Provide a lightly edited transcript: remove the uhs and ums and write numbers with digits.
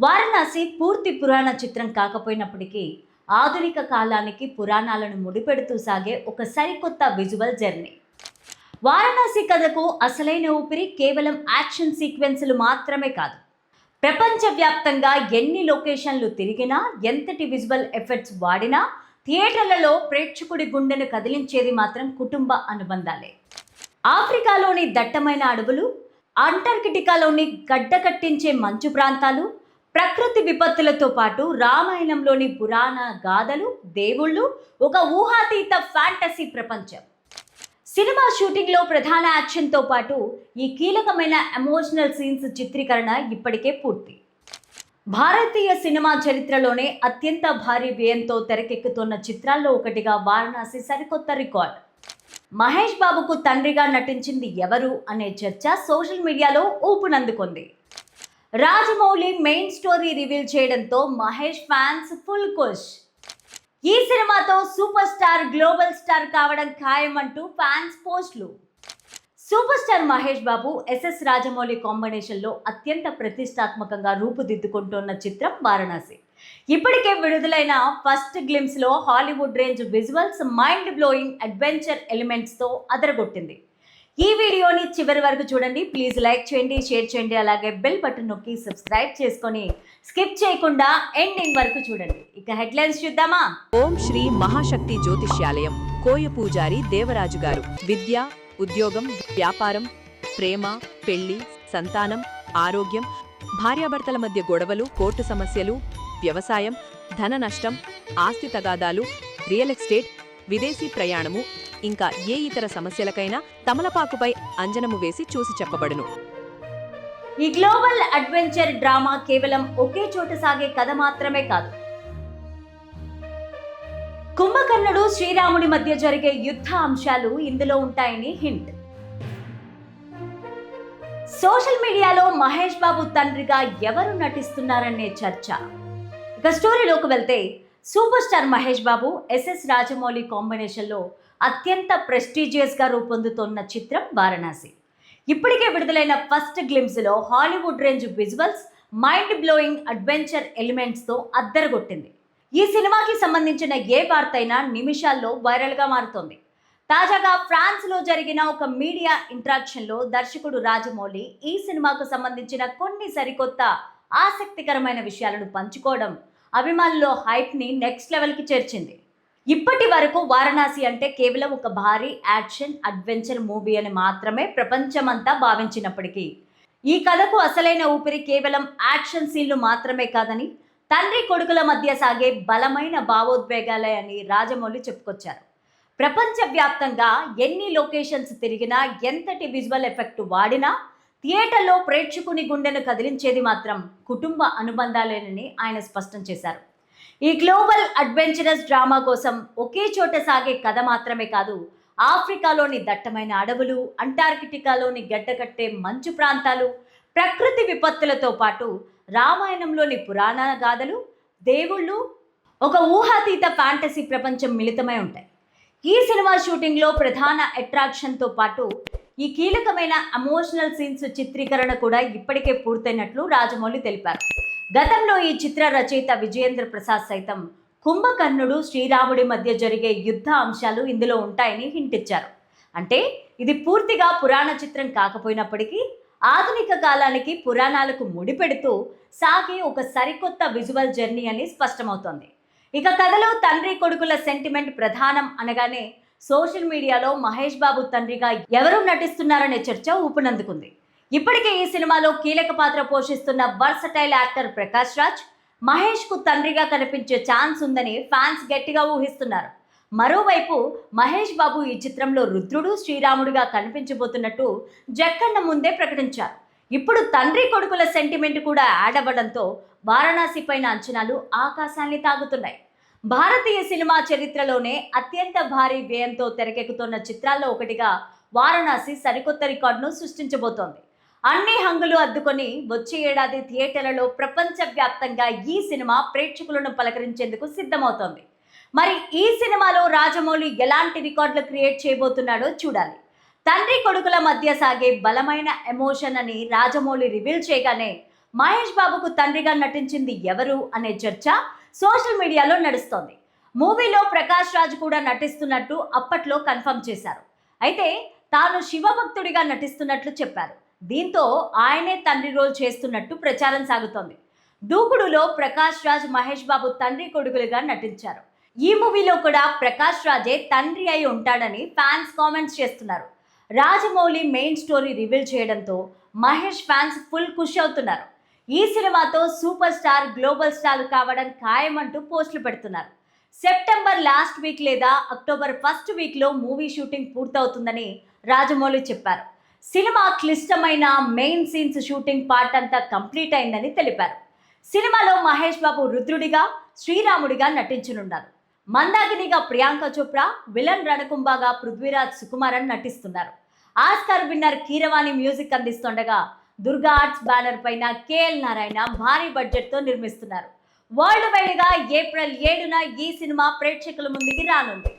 వారణాసి పూర్తి పురాణ చిత్రం కాకపోయినప్పటికీ ఆధునిక కాలానికి పురాణాలను ముడిపెడుతూ సాగే ఒక సరికొత్త విజువల్ జర్నీ. వారణాసి కథకు అసలైన ఊపిరి కేవలం యాక్షన్ సీక్వెన్సులు మాత్రమే కాదు. ప్రపంచవ్యాప్తంగా ఎన్ని లొకేషన్లు తిరిగినా, ఎంతటి విజువల్ ఎఫెక్ట్స్ వాడినా థియేటర్లలో ప్రేక్షకుడి గుండెను కదిలించేది మాత్రం కుటుంబ అనుబంధాలే. ఆఫ్రికాలోని దట్టమైన అడవులు, అంటార్కిటికాలోని గడ్డకట్టించే మంచు ప్రాంతాలు, ప్రకృతి విపత్తులతో పాటు రామాయణంలోని పురాణ గాథలు, దేవుళ్ళు, ఒక ఊహాతీత ఫ్యాంటసీ ప్రపంచం. సినిమా షూటింగ్లో ప్రధాన యాక్షన్తో పాటు ఈ కీలకమైన ఎమోషనల్ సీన్స్ చిత్రీకరణ ఇప్పటికే పూర్తి. భారతీయ సినిమా చరిత్రలోనే అత్యంత భారీ వ్యయంతో తెరకెక్కుతున్న చిత్రాల్లో ఒకటిగా వారణాసి సరికొత్త రికార్డ్. మహేష్ బాబుకు తండ్రిగా నటించింది ఎవరు అనే చర్చ సోషల్ మీడియాలో ఊపునందుకుంది. రాజమౌళి మెయిన్ స్టోరీ రివీల్ చేయడంతో మహేష్ ఫ్యాన్స్ ఫుల్ ఖుష్. ఈ సినిమాతో సూపర్ స్టార్ గ్లోబల్ స్టార్ కావడం ఖాయమంటూ ఫ్యాన్స్ పోస్టులు. Super star Mahesh Babu SS Rajamouli కాంబినేషన్లో అత్యంత ప్రతిష్టాత్మకంగా రూపుదిద్దుకుంటున్న చిత్రం వారణాసి. ఇప్పటికే విడుదలైన ఫస్ట్ గ్లిమ్స్లో Hollywood range visuals, mind blowing adventure ఎలిమెంట్స్తో అదరగొట్టింది. ఈ వీడియోని చివరి వరకు చూడండి. ప్లీజ్ లైక్ చేయండి, షేర్ చేయండి, అలాగే బెల్ బటన్ నొక్కి సబ్స్క్రైబ్ చేసుకొని స్కిప్ చేయకుండా ఎండింగ్ వరకు చూడండి. ఇక హెడ్లైన్స్ చూద్దామా. ఓం శ్రీ మహాశక్తి జ్యోతిష్యాలయం కోయ పూజారి దేవరాజు గారు. విద్య, ఉద్యోగం, వ్యాపారం, ప్రేమ, పెళ్లి, సంతానం, ఆరోగ్యం, భార్యాభర్తల మధ్య గొడవలు, కోర్టు సమస్యలు, వ్యవసాయం, ధన నష్టం, ఆస్తి తగాదాలు, రియల్ ఎస్టేట్, విదేశీ ప్రయాణము, ఇంకా ఏ ఇతర సమస్యలకైనా తమలపాకుపై అంజనము వేసి చూసి చెప్పబడును. ఈ గ్లోబల్ అడ్వెంచర్ డ్రామా కేవలం ఒకే చోట సాగే కథ మాత్రమే కాదు. కుంభకర్ణుడు, శ్రీరాముడి మధ్య జరిగే యుద్ధ అంశాలు ఇందులో ఉంటాయని హింట్. సోషల్ మీడియాలో మహేష్ బాబు తండ్రిగా ఎవరు నటిస్తున్నారనే చర్చ. ఇక స్టోరీలోకి వెళ్తే, super star Mahesh Babu SS Rajamouli కాంబినేషన్లో అత్యంత ప్రెస్టీజియస్గా రూపొందుతున్న చిత్రం వారణాసి. ఇప్పటికే విడుదలైన ఫస్ట్ గ్లిమ్స్లో Hollywood range visuals, mind blowing adventure ఎలిమెంట్స్తో అద్దరగొట్టింది. ఈ సినిమాకి సంబంధించిన ఏ వార్త అయినా నిమిషాల్లో వైరల్గా మారుతోంది. తాజాగా ఫ్రాన్స్లో జరిగిన ఒక మీడియా ఇంటరాక్షన్లో దర్శకుడు రాజమౌళి ఈ సినిమాకు సంబంధించిన కొన్ని సరికొత్త ఆసక్తికరమైన విషయాలను పంచుకోవడం అభిమానుల్లో హైప్ని నెక్స్ట్ లెవెల్కి చేర్చింది. ఇప్పటి వరకు వారణాసి అంటే కేవలం ఒక భారీ యాక్షన్ అడ్వెంచర్ మూవీ అని మాత్రమే ప్రపంచమంతా భావించినప్పటికీ, ఈ కథకు అసలైన ఊపిరి కేవలం యాక్షన్ సీన్లు మాత్రమే కాదని, తండ్రి కొడుకుల మధ్య సాగే బలమైన భావోద్వేగాలే అని రాజమౌళి చెప్పుకొచ్చారు. ప్రపంచవ్యాప్తంగా ఎన్ని లొకేషన్స్ తిరిగినా, ఎంతటి విజువల్ ఎఫెక్ట్ వాడినా థియేటర్లో ప్రేక్షకుని గుండెను కదిలించేది మాత్రం కుటుంబ అనుబంధాలేనని ఆయన స్పష్టం చేశారు. ఈ గ్లోబల్ అడ్వెంచరస్ డ్రామా కోసం ఒకే చోట సాగే కథ మాత్రమే కాదు, ఆఫ్రికాలోని దట్టమైన అడవులు, అంటార్కిటికాలోని గడ్డకట్టే మంచు ప్రాంతాలు, ప్రకృతి విపత్తులతో పాటు రామాయణంలోని పురాణ గాథలు, దేవుళ్ళు, ఒక ఊహాతీత ఫ్యాంటసీ ప్రపంచం మిళితమై ఉంటాయి. ఈ సినిమా షూటింగ్లో ప్రధాన అట్రాక్షన్తో పాటు ఈ కీలకమైన ఎమోషనల్ సీన్స్ చిత్రీకరణ కూడా ఇప్పటికే పూర్తయినట్లు రాజమౌళి తెలిపారు. గతంలో ఈ చిత్ర రచయిత విజయేంద్ర ప్రసాద్ సైతం కుంభకర్ణుడు, శ్రీరాముడి మధ్య జరిగే యుద్ధ అంశాలు ఇందులో ఉంటాయని హింట్ ఇచ్చారు. అంటే ఇది పూర్తిగా పురాణ చిత్రం కాకపోయినప్పటికీ ఆధునిక కాలానికి పురాణాలకు ముడిపెడుతూ సాగే ఒక సరికొత్త విజువల్ జర్నీ అని స్పష్టమవుతోంది. ఇక కథలో తండ్రి కొడుకుల సెంటిమెంట్ ప్రధానం అనగానే సోషల్ మీడియాలో మహేష్ బాబు తండ్రిగా ఎవరు నటిస్తున్నారనే చర్చ ఊపునందుకుంది. ఇప్పటికే ఈ సినిమాలో కీలక పాత్ర పోషిస్తున్న వర్సటైల్ యాక్టర్ ప్రకాష్ రాజ్ మహేష్కు తండ్రిగా కనిపించే ఛాన్స్ ఉందని ఫ్యాన్స్ గట్టిగా ఊహిస్తున్నారు. మరోవైపు మహేష్ బాబు ఈ చిత్రంలో రుద్రుడు, శ్రీరాముడిగా కనిపించబోతున్నట్టు జక్కన్న ముందే ప్రకటించారు. ఇప్పుడు తండ్రి కొడుకుల సెంటిమెంట్ కూడా యాడ్ అవ్వడంతో వారణాసి పైన అంచనాలు ఆకాశాన్ని తాగుతున్నాయి. భారతీయ సినిమా చరిత్రలోనే అత్యంత భారీ వ్యయంతో తెరకెక్కుతున్న చిత్రాల్లో ఒకటిగా వారణాసి సరికొత్త రికార్డును సృష్టించబోతోంది. అన్ని హంగులు అద్దుకొని వచ్చే ఏడాది థియేటర్లలో ప్రపంచవ్యాప్తంగా ఈ సినిమా ప్రేక్షకులను పలకరించేందుకు సిద్ధమవుతోంది. మరి ఈ సినిమాలో రాజమౌళి ఎలాంటి రికార్డులు క్రియేట్ చేయబోతున్నాడో చూడాలి. తండ్రి కొడుకుల మధ్య సాగే బలమైన ఎమోషన్ అని రాజమౌళి రివీల్ చేయగానే మహేష్ బాబుకు తండ్రిగా నటించింది ఎవరు అనే చర్చ సోషల్ మీడియాలో నడుస్తోంది. మూవీలో ప్రకాష్ రాజ్ కూడా నటిస్తున్నట్టు అప్పట్లో కన్ఫర్మ్ చేశారు. అయితే తాను శివభక్తుడిగా నటిస్తున్నట్లు చెప్పారు. దీంతో ఆయనే తండ్రి రోల్ చేస్తున్నట్టు ప్రచారం సాగుతోంది. దూకుడులో ప్రకాష్ రాజ్ మహేష్ బాబు తండ్రి కొడుకులుగా నటించారు. ఈ మూవీలో కూడా ప్రకాష్ రాజే తండ్రి అయి ఉంటాడని ఫ్యాన్స్ కామెంట్స్ చేస్తున్నారు. రాజమౌళి మెయిన్ స్టోరీ రివీల్ చేయడంతో మహేష్ ఫ్యాన్స్ ఫుల్ ఖుషి అవుతున్నారు. ఈ సినిమాతో సూపర్ స్టార్ గ్లోబల్ స్టార్ కావడం ఖాయమంటూ పోస్టులు పెడుతున్నారు. సెప్టెంబర్ లాస్ట్ వీక్ లేదా అక్టోబర్ ఫస్ట్ వీక్లో మూవీ షూటింగ్ పూర్తవుతుందని రాజమౌళి చెప్పారు. సినిమా క్లిష్టమైన మెయిన్ సీన్స్ షూటింగ్ పార్ట్ అంతా కంప్లీట్ అయిందని తెలిపారు. సినిమాలో మహేష్ బాబు రుద్రుడిగా, శ్రీరాముడిగా నటించనున్నారు. మందాకినిగా ప్రియాంక చోప్రా, విలన్ రణకుంభగా పృథ్వీరాజ్ సుకుమారన్ నటిస్తున్నారు. ఆస్కార్ విన్నర్ కీరవాణి మ్యూజిక్ అందిస్తుండగా దుర్గా ఆర్ట్స్ బ్యానర్ పైన కేఎల్ నారాయణ భారీ బడ్జెట్తో నిర్మిస్తున్నారు. వరల్డ్ వైడ్ గా ఏప్రిల్ 7న ఈ సినిమా ప్రేక్షకుల ముందుకి రానుంది.